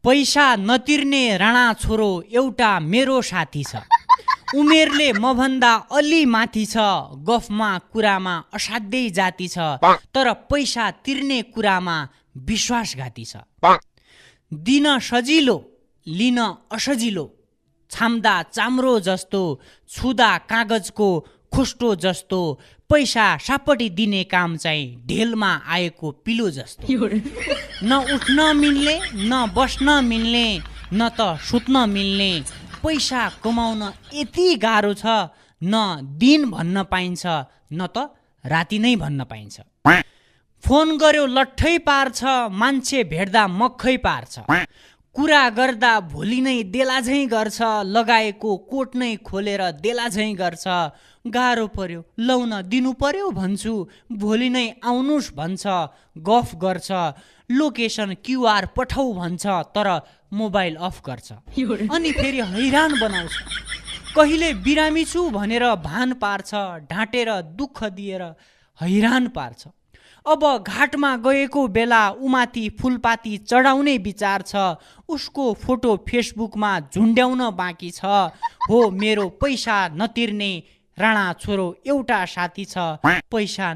पैसा नतिर्ने राणा छोरो एउटा मेरो साथी छ। उमेरले मभन्दा अलि माथि छ, गफमा कुरामा असाध्यै जाति छ, तर पैसा तिर्ने कुरामा विश्वासघाती छ। दिन सजिलो लिन असजिलो, छाम्दा चाम्रो जस्तो, छुदा कागजको खोस्टो जस्तो, पैसा सापटी दिने काम चाहिँ ढेलमा आएको पिलो जस्तो। न उठ्न मिल्ने, न बस्न मिल्ने, न त सुत्न मिल्ने, पैसा कमाउन यति गाह्रो छ, न दिन भन्न पाइन्छ न त राति नै भन्न पाइन्छ। फोन गर्यो लट्ठै पार्छ, मान्छे भेट्दा मक्खै पार्छ, कुरा गर्दा भोलि नै देला झैँ गर्छ, लगाएको कोट नै खोलेर देला झैँ गर्छ। गाह्रो पर्यो लौन दिनु पर्यो भन्छु, भोलि नै आउनुस् भन्छ, गफ गर्छ, लोकेसन क्युआर पठाऊ भन्छ, तर मोबाइल अफ गर्छ। अनि फेरि हैरान बनाउँछ, कहिले बिरामी छु भनेर भान पार्छ, ढाँटेर दुःख दिएर हैरान पार्छ। अब घाटमा गएको बेला उमाथि फुलपाती चढाउने विचार छ, उसको फोटो फेसबुकमा झुन्ड्याउन बाँकी छ। हो मेरो पैसा नतिर्ने राणा छोरो एउटा साथी छ, पैसा